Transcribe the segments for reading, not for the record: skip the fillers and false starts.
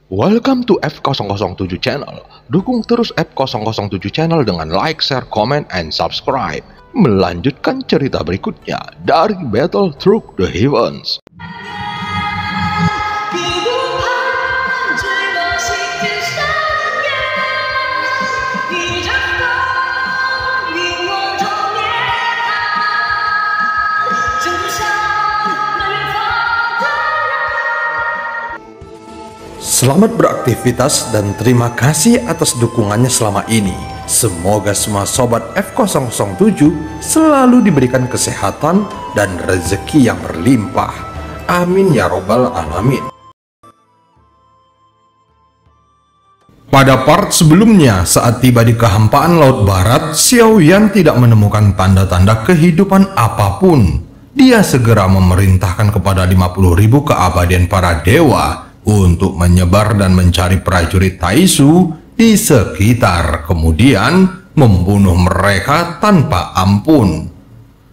Welcome to F007 Channel. Dukung terus F007 Channel dengan like, share, comment, and subscribe. Melanjutkan cerita berikutnya dari Battle Through the Heavens. Selamat beraktivitas dan terima kasih atas dukungannya selama ini. Semoga semua sobat F007 selalu diberikan kesehatan dan rezeki yang berlimpah. Amin ya robbal alamin. Pada part sebelumnya, saat tiba di kehampaan Laut Barat, Xiaoyan tidak menemukan tanda-tanda kehidupan apapun. Dia segera memerintahkan kepada 50.000 keabadian para dewa untuk menyebar dan mencari prajurit Taisu di sekitar, kemudian membunuh mereka tanpa ampun.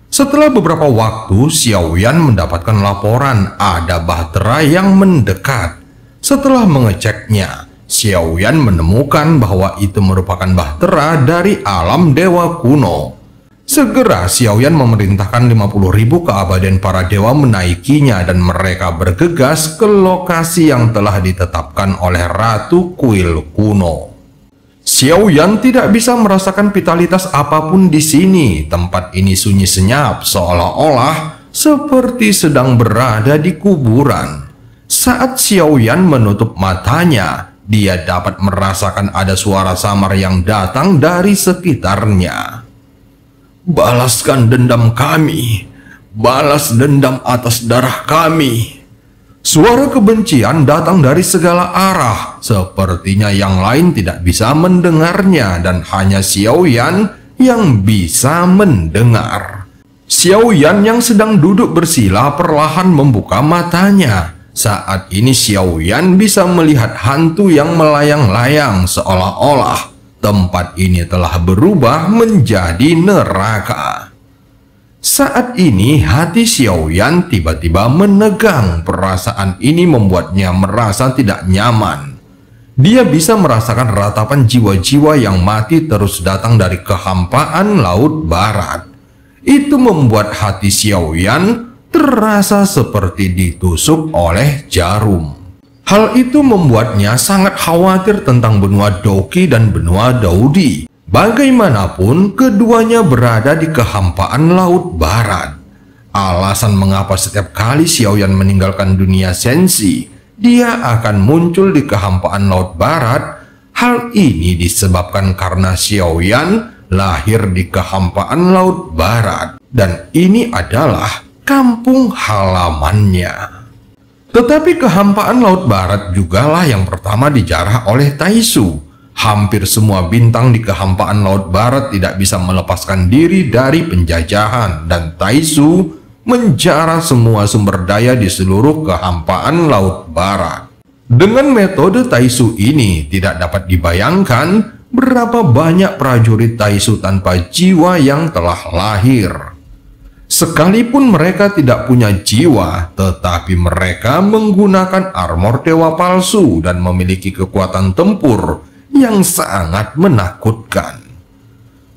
Setelah beberapa waktu, Xiaoyan mendapatkan laporan ada bahtera yang mendekat. Setelah mengeceknya, Xiaoyan menemukan bahwa itu merupakan bahtera dari alam dewa kuno. Segera Xiaoyan memerintahkan 50.000 keabadian para dewa menaikinya dan mereka bergegas ke lokasi yang telah ditetapkan oleh Ratu Kuil kuno. Xiaoyan tidak bisa merasakan vitalitas apapun di sini. Tempat ini sunyi senyap, seolah-olah seperti sedang berada di kuburan. Saat Xiaoyan menutup matanya, dia dapat merasakan ada suara samar yang datang dari sekitarnya. Balaskan dendam kami, balas dendam atas darah kami. Suara kebencian datang dari segala arah, sepertinya yang lain tidak bisa mendengarnya dan hanya Xiaoyan yang bisa mendengar. Xiaoyan yang sedang duduk bersila perlahan membuka matanya. Saat ini Xiaoyan bisa melihat hantu yang melayang-layang seolah-olah tempat ini telah berubah menjadi neraka. Saat ini hati Xiaoyan tiba-tiba menegang. Perasaan ini membuatnya merasa tidak nyaman. Dia bisa merasakan ratapan jiwa-jiwa yang mati terus datang dari kehampaan Laut Barat. Itu membuat hati Xiaoyan terasa seperti ditusuk oleh jarum. Hal itu membuatnya sangat khawatir tentang benua Doki dan benua Daudi. Bagaimanapun, keduanya berada di kehampaan Laut Barat. Alasan mengapa setiap kali Xiaoyan meninggalkan dunia sensi, dia akan muncul di kehampaan Laut Barat. Hal ini disebabkan karena Xiaoyan lahir di kehampaan Laut Barat, dan ini adalah kampung halamannya. Tetapi kehampaan Laut Barat jugalah yang pertama dijarah oleh Taisu. Hampir semua bintang di kehampaan Laut Barat tidak bisa melepaskan diri dari penjajahan, dan Taisu menjarah semua sumber daya di seluruh kehampaan Laut Barat. Dengan metode Taisu ini, tidak dapat dibayangkan berapa banyak prajurit Taisu tanpa jiwa yang telah lahir. Sekalipun mereka tidak punya jiwa, tetapi mereka menggunakan armor dewa palsu dan memiliki kekuatan tempur yang sangat menakutkan.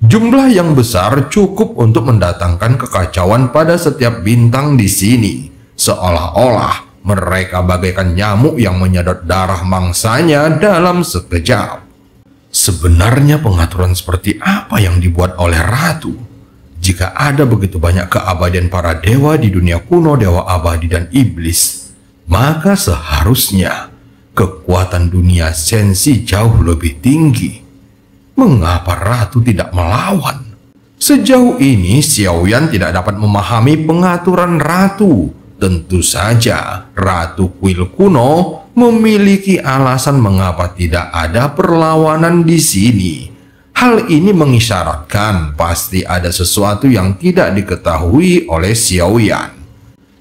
Jumlah yang besar cukup untuk mendatangkan kekacauan pada setiap bintang di sini, seolah-olah mereka bagaikan nyamuk yang menyedot darah mangsanya dalam sekejap. Sebenarnya pengaturan seperti apa yang dibuat oleh Ratu? Jika ada begitu banyak keabadian para dewa di dunia kuno, dewa abadi dan iblis, maka seharusnya kekuatan dunia sensi jauh lebih tinggi. Mengapa Ratu tidak melawan? Sejauh ini Xiaoyan tidak dapat memahami pengaturan Ratu. Tentu saja Ratu Kuil kuno memiliki alasan mengapa tidak ada perlawanan di sini. Hal ini mengisyaratkan pasti ada sesuatu yang tidak diketahui oleh Xiaoyan.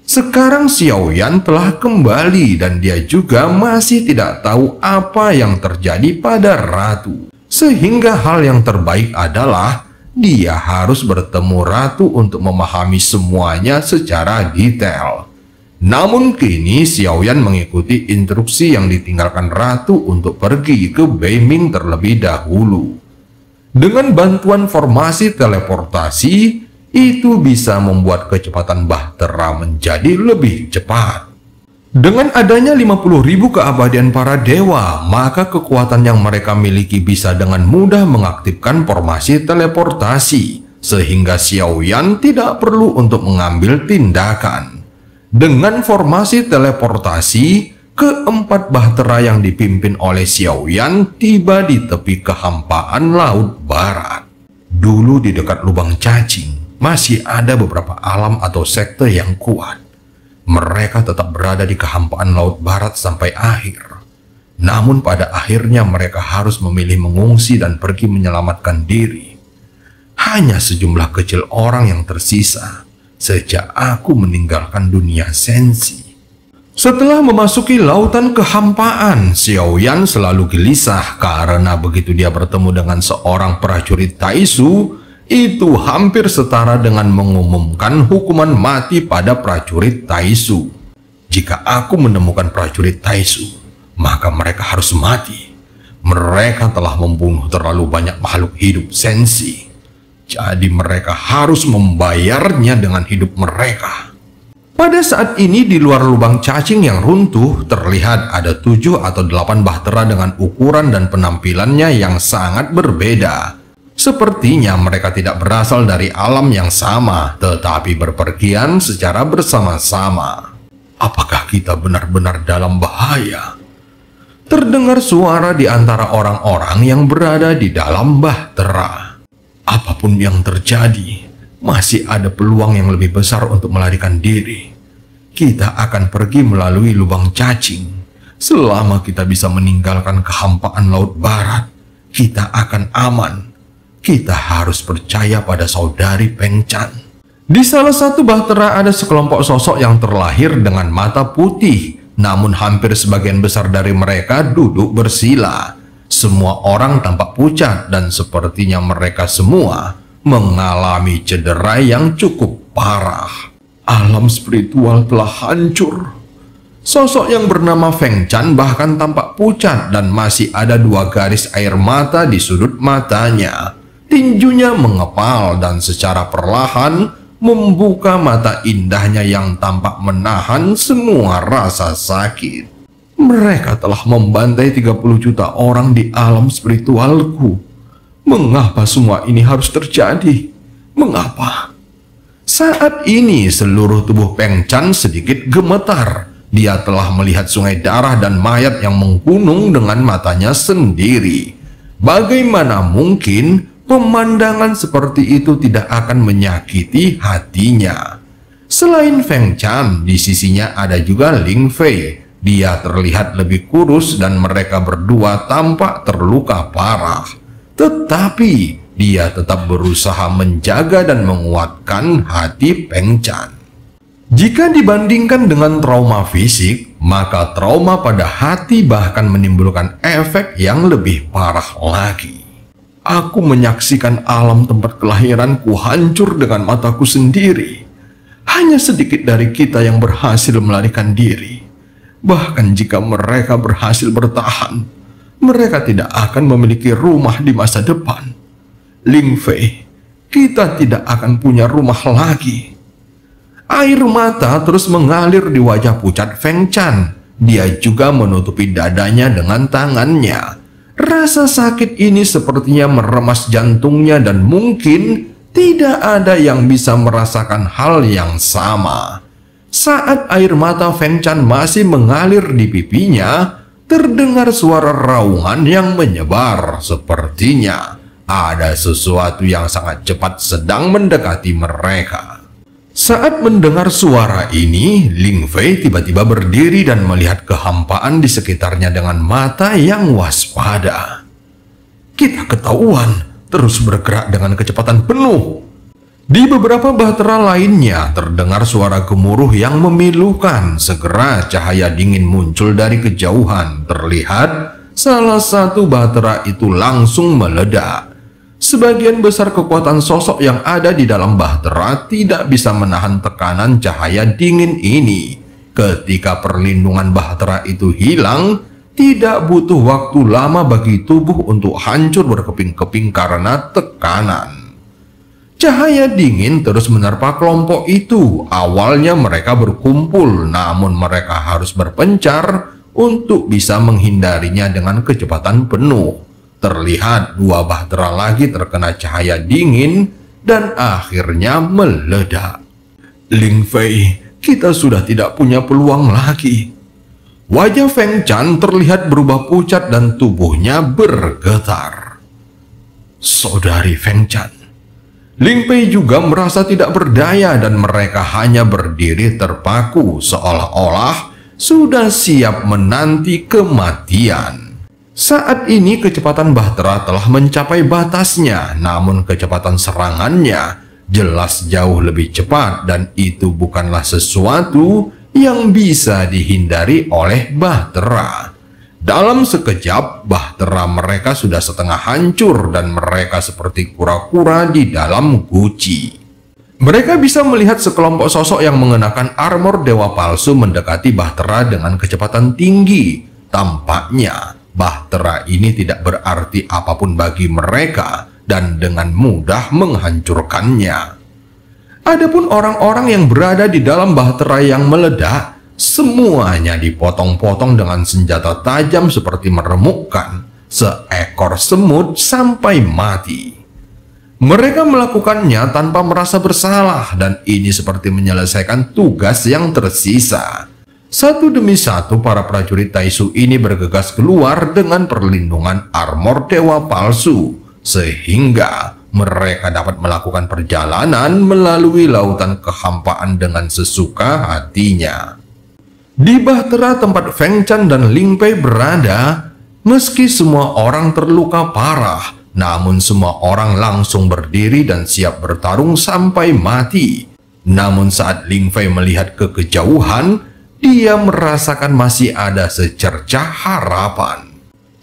Sekarang Xiaoyan telah kembali dan dia juga masih tidak tahu apa yang terjadi pada Ratu. Sehingga hal yang terbaik adalah dia harus bertemu Ratu untuk memahami semuanya secara detail. Namun kini Xiaoyan mengikuti instruksi yang ditinggalkan ratu untuk pergi ke Beiming terlebih dahulu. Dengan bantuan formasi teleportasi, itu bisa membuat kecepatan Bahtera menjadi lebih cepat. Dengan adanya 50.000 keabadian para dewa, maka kekuatan yang mereka miliki bisa dengan mudah mengaktifkan formasi teleportasi, sehingga Xiaoyan tidak perlu untuk mengambil tindakan. Dengan formasi teleportasi, keempat bahtera yang dipimpin oleh Xiaoyan tiba di tepi kehampaan Laut Barat. Dulu di dekat lubang cacing, masih ada beberapa alam atau sekte yang kuat. Mereka tetap berada di kehampaan Laut Barat sampai akhir. Namun pada akhirnya mereka harus memilih mengungsi dan pergi menyelamatkan diri. Hanya sejumlah kecil orang yang tersisa sejak aku meninggalkan dunia sensi. Setelah memasuki lautan kehampaan, Xiaoyan selalu gelisah karena begitu dia bertemu dengan seorang prajurit Taisu, itu hampir setara dengan mengumumkan hukuman mati pada prajurit Taisu. Jika aku menemukan prajurit Taisu, maka mereka harus mati. Mereka telah membunuh terlalu banyak makhluk hidup sensi. Jadi mereka harus membayarnya dengan hidup mereka. Pada saat ini di luar lubang cacing yang runtuh, terlihat ada 7 atau 8 bahtera dengan ukuran dan penampilannya yang sangat berbeda. Sepertinya mereka tidak berasal dari alam yang sama, tetapi berpergian secara bersama-sama. Apakah kita benar-benar dalam bahaya? Terdengar suara di antara orang-orang yang berada di dalam bahtera. Apapun yang terjadi, masih ada peluang yang lebih besar untuk melarikan diri. Kita akan pergi melalui lubang cacing. Selama kita bisa meninggalkan kehampaan Laut Barat, kita akan aman. Kita harus percaya pada saudari Peng Chan. Di salah satu bahtera ada sekelompok sosok yang terlahir dengan mata putih, namun hampir sebagian besar dari mereka duduk bersila. Semua orang tampak pucat dan sepertinya mereka semua mengalami cedera yang cukup parah. Alam spiritual telah hancur. Sosok yang bernama Feng Chan bahkan tampak pucat dan masih ada 2 garis air mata di sudut matanya. Tinjunya mengepal dan secara perlahan membuka mata indahnya yang tampak menahan semua rasa sakit. Mereka telah membantai 30 juta orang di alam spiritualku. Mengapa semua ini harus terjadi? Mengapa? Saat ini seluruh tubuh Peng Chan sedikit gemetar. Dia telah melihat sungai darah dan mayat yang menggunung dengan matanya sendiri. Bagaimana mungkin pemandangan seperti itu tidak akan menyakiti hatinya? Selain Feng Chan, di sisinya ada juga Ling Fei. Dia terlihat lebih kurus dan mereka berdua tampak terluka parah. Tetapi dia tetap berusaha menjaga dan menguatkan hati Peng Chan. Jika dibandingkan dengan trauma fisik, maka trauma pada hati bahkan menimbulkan efek yang lebih parah lagi. Aku menyaksikan alam tempat kelahiranku hancur dengan mataku sendiri. Hanya sedikit dari kita yang berhasil melarikan diri. Bahkan jika mereka berhasil bertahan, mereka tidak akan memiliki rumah di masa depan. Ling Fei, kita tidak akan punya rumah lagi. Air mata terus mengalir di wajah pucat Feng Chan. Dia juga menutupi dadanya dengan tangannya. Rasa sakit ini sepertinya meremas jantungnya dan mungkin tidak ada yang bisa merasakan hal yang sama. Saat air mata Feng Chan masih mengalir di pipinya, terdengar suara raungan yang menyebar. Sepertinya ada sesuatu yang sangat cepat sedang mendekati mereka. Saat mendengar suara ini, Ling Fei tiba-tiba berdiri dan melihat kehampaan di sekitarnya dengan mata yang waspada. Kita ketahuan, terus bergerak dengan kecepatan penuh. Di beberapa bahtera lainnya terdengar suara gemuruh yang memilukan. Segera cahaya dingin muncul dari kejauhan. Terlihat salah satu bahtera itu langsung meledak. Sebagian besar kekuatan sosok yang ada di dalam bahtera tidak bisa menahan tekanan cahaya dingin ini. Ketika perlindungan Bahtera itu hilang, tidak butuh waktu lama bagi tubuh untuk hancur berkeping-keping karena tekanan. Cahaya dingin terus menerpa kelompok itu. Awalnya mereka berkumpul, namun mereka harus berpencar untuk bisa menghindarinya dengan kecepatan penuh. Terlihat dua Bahtera lagi terkena cahaya dingin dan akhirnya meledak. Ling Fei, kita sudah tidak punya peluang lagi. Wajah Feng Chan terlihat berubah pucat dan tubuhnya bergetar. Saudari Feng Chan. Ling Fei juga merasa tidak berdaya dan mereka hanya berdiri terpaku seolah-olah sudah siap menanti kematian. Saat ini kecepatan Bahtera telah mencapai batasnya, namun kecepatan serangannya jelas jauh lebih cepat dan itu bukanlah sesuatu yang bisa dihindari oleh Bahtera. Dalam sekejap, Bahtera mereka sudah setengah hancur dan mereka seperti kura-kura di dalam guci. Mereka bisa melihat sekelompok sosok yang mengenakan armor dewa palsu mendekati Bahtera dengan kecepatan tinggi. Tampaknya Bahtera ini tidak berarti apapun bagi mereka dan dengan mudah menghancurkannya. Adapun orang-orang yang berada di dalam Bahtera yang meledak, semuanya dipotong-potong dengan senjata tajam seperti meremukkan seekor semut sampai mati. Mereka melakukannya tanpa merasa bersalah dan ini seperti menyelesaikan tugas yang tersisa. Satu demi satu para prajurit Taisu ini bergegas keluar dengan perlindungan armor dewa palsu, sehingga mereka dapat melakukan perjalanan melalui lautan kehampaan dengan sesuka hatinya. Di Bahtera tempat Feng Chan dan Ling Fei berada, meski semua orang terluka parah, namun semua orang langsung berdiri dan siap bertarung sampai mati. Namun saat Ling Fei melihat ke kejauhan, dia merasakan masih ada secercah harapan.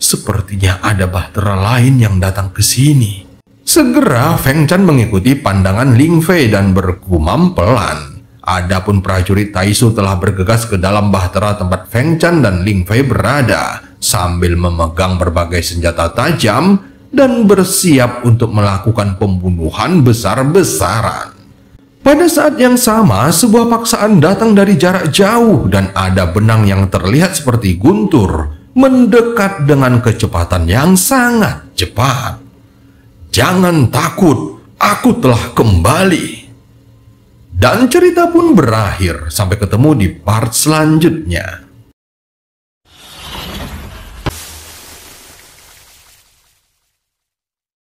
Sepertinya ada Bahtera lain yang datang ke sini. Segera Feng Chan mengikuti pandangan Ling Fei dan bergumam pelan. Adapun prajurit Taisu telah bergegas ke dalam Bahtera tempat Feng Chan dan Ling Fei berada sambil memegang berbagai senjata tajam dan bersiap untuk melakukan pembunuhan besar-besaran. Pada saat yang sama, sebuah paksaan datang dari jarak jauh dan ada benang yang terlihat seperti guntur mendekat dengan kecepatan yang sangat cepat. Jangan takut, aku telah kembali. Dan cerita pun berakhir sampai ketemu di part selanjutnya.